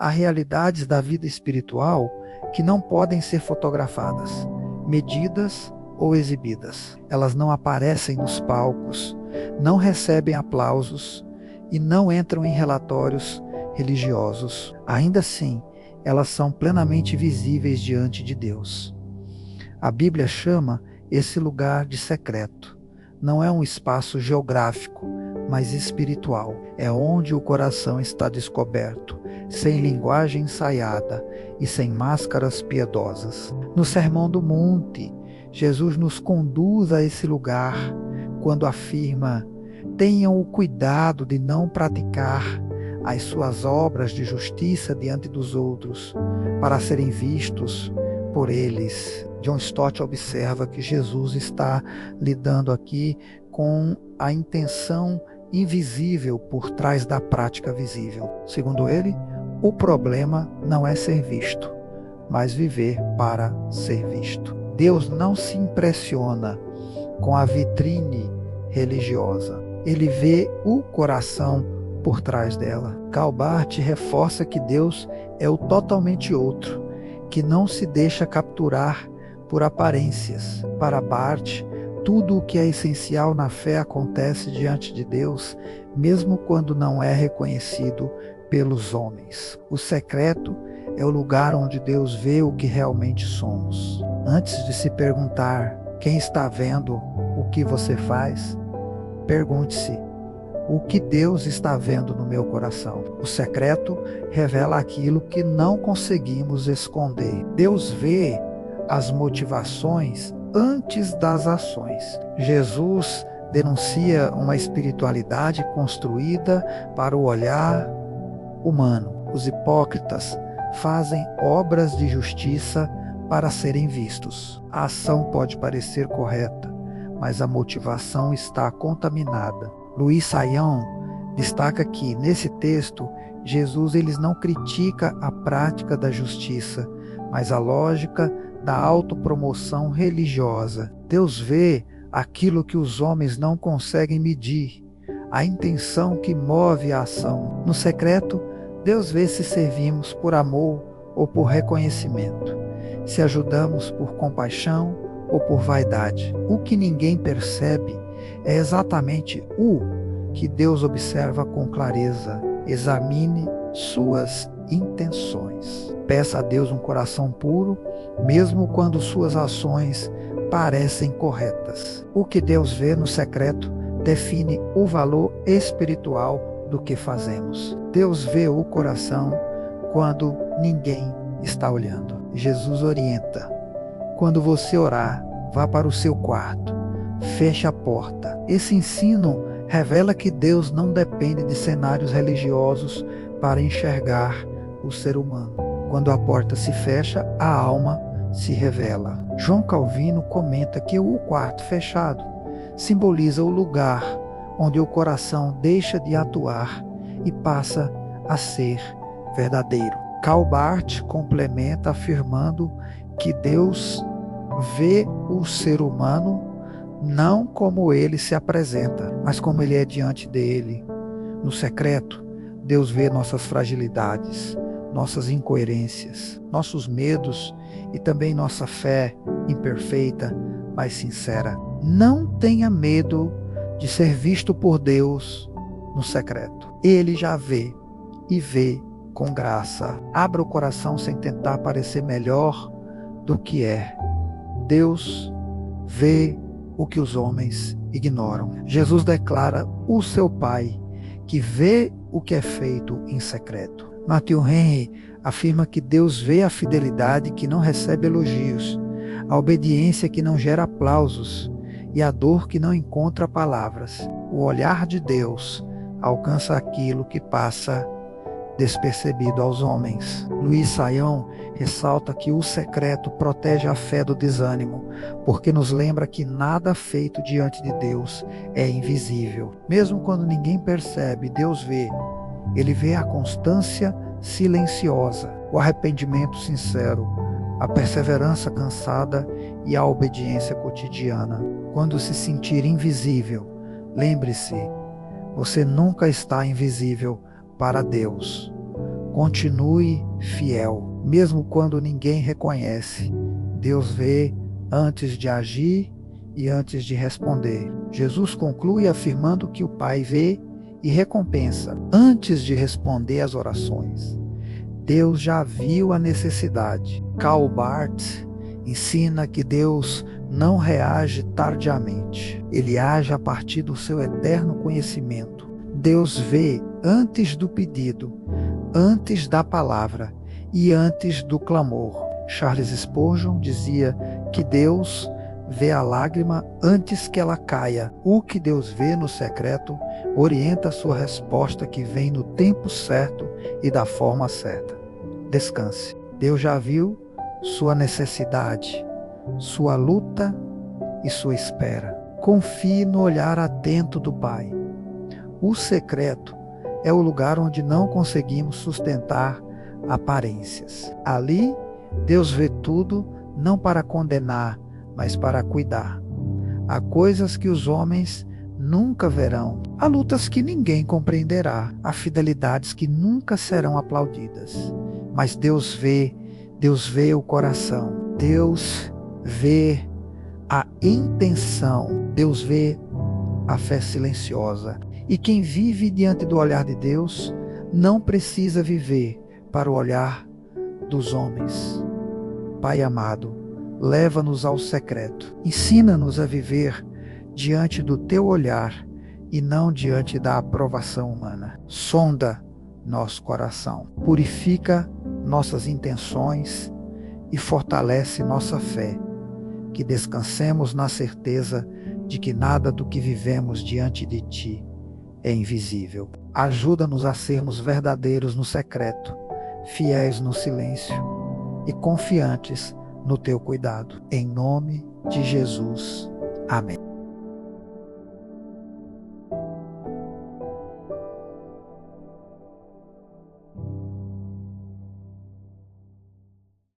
Há realidades da vida espiritual que não podem ser fotografadas, medidas ou exibidas. Elas não aparecem nos palcos, não recebem aplausos e não entram em relatórios religiosos. Ainda assim, elas são plenamente visíveis diante de Deus. A Bíblia chama esse lugar de secreto. Não é um espaço geográfico, mas espiritual. É onde o coração está descoberto, sem linguagem ensaiada e sem máscaras piedosas. No Sermão do Monte, Jesus nos conduz a esse lugar quando afirma: tenham o cuidado de não praticar as suas obras de justiça diante dos outros, para serem vistos por eles. John Stott observa que Jesus está lidando aqui com a intenção invisível por trás da prática visível. Segundo ele, o problema não é ser visto, mas viver para ser visto. Deus não se impressiona com a vitrine religiosa. Ele vê o coração por trás dela. Karl Barth reforça que Deus é o totalmente outro, que não se deixa capturar por aparências. Para Barth, tudo o que é essencial na fé acontece diante de Deus, mesmo quando não é reconhecido pelos homens. O secreto é o lugar onde Deus vê o que realmente somos. Antes de se perguntar quem está vendo o que você faz, pergunte-se: o que Deus está vendo no meu coração? O secreto revela aquilo que não conseguimos esconder. Deus vê as motivações antes das ações. Jesus denuncia uma espiritualidade construída para o olhar humano. Os hipócritas fazem obras de justiça para serem vistos. A ação pode parecer correta, mas a motivação está contaminada. Louis Saião destaca que, nesse texto, Jesus não critica a prática da justiça, mas a lógica da autopromoção religiosa. Deus vê aquilo que os homens não conseguem medir, a intenção que move a ação. No secreto, Deus vê se servimos por amor ou por reconhecimento, se ajudamos por compaixão ou por vaidade. O que ninguém percebe é exatamente o que Deus observa com clareza. Examine suas intenções. Peça a Deus um coração puro, mesmo quando suas ações parecem corretas. O que Deus vê no secreto define o valor espiritual do que fazemos. Deus vê o coração quando ninguém está olhando. Jesus orienta: quando você orar, vá para o seu quarto, feche a porta. Esse ensino revela que Deus não depende de cenários religiosos para enxergar o ser humano. Quando a porta se fecha, a alma se revela. João Calvino comenta que o quarto fechado simboliza o lugar onde o coração deixa de atuar e passa a ser verdadeiro. Karl Barth complementa afirmando que Deus vê o ser humano não como ele se apresenta, mas como ele é diante dele. No secreto, Deus vê nossas fragilidades, nossas incoerências, nossos medos e também nossa fé imperfeita, mas sincera. Não tenha medo de ser visto por Deus no secreto. Ele já vê e vê com graça. Abra o coração sem tentar parecer melhor do que é. Deus vê o que os homens ignoram. Jesus declara o seu Pai, que vê o que é feito em secreto. Matthew Henry afirma que Deus vê a fidelidade que não recebe elogios, a obediência que não gera aplausos e a dor que não encontra palavras. O olhar de Deus alcança aquilo que passa despercebido aos homens. Louis Saião ressalta que o secreto protege a fé do desânimo, porque nos lembra que nada feito diante de Deus é invisível. Mesmo quando ninguém percebe, Deus vê. Ele vê a constância silenciosa, o arrependimento sincero, a perseverança cansada e a obediência cotidiana. Quando se sentir invisível, lembre-se, você nunca está invisível para Deus. Continue fiel, mesmo quando ninguém reconhece. Deus vê antes de agir e antes de responder. Jesus conclui afirmando que o Pai vê e recompensa antes de responder às orações. Deus já viu a necessidade. Karl Barth ensina que Deus não reage tardiamente. Ele age a partir do seu eterno conhecimento. Deus vê antes do pedido, antes da palavra e antes do clamor. Charles Spurgeon dizia que Deus vê a lágrima antes que ela caia. O que Deus vê no secreto orienta a sua resposta, que vem no tempo certo e da forma certa. Descanse. Deus já viu sua necessidade, sua luta e sua espera. Confie no olhar atento do Pai. O secreto é o lugar onde não conseguimos sustentar aparências. Ali, Deus vê tudo, não para condenar, mas para cuidar. Há coisas que os homens nunca verão, há lutas que ninguém compreenderá, há fidelidades que nunca serão aplaudidas. Mas Deus vê o coração, Deus vê a intenção, Deus vê a fé silenciosa. E quem vive diante do olhar de Deus não precisa viver para o olhar dos homens. Pai amado, leva-nos ao secreto. Ensina-nos a viver diante do teu olhar e não diante da aprovação humana. Sonda nosso coração, purifica nossas intenções e fortalece nossa fé. Que descansemos na certeza de que nada do que vivemos diante de ti é invisível. Ajuda-nos a sermos verdadeiros no secreto, fiéis no silêncio e confiantes no teu cuidado. Em nome de Jesus. Amém.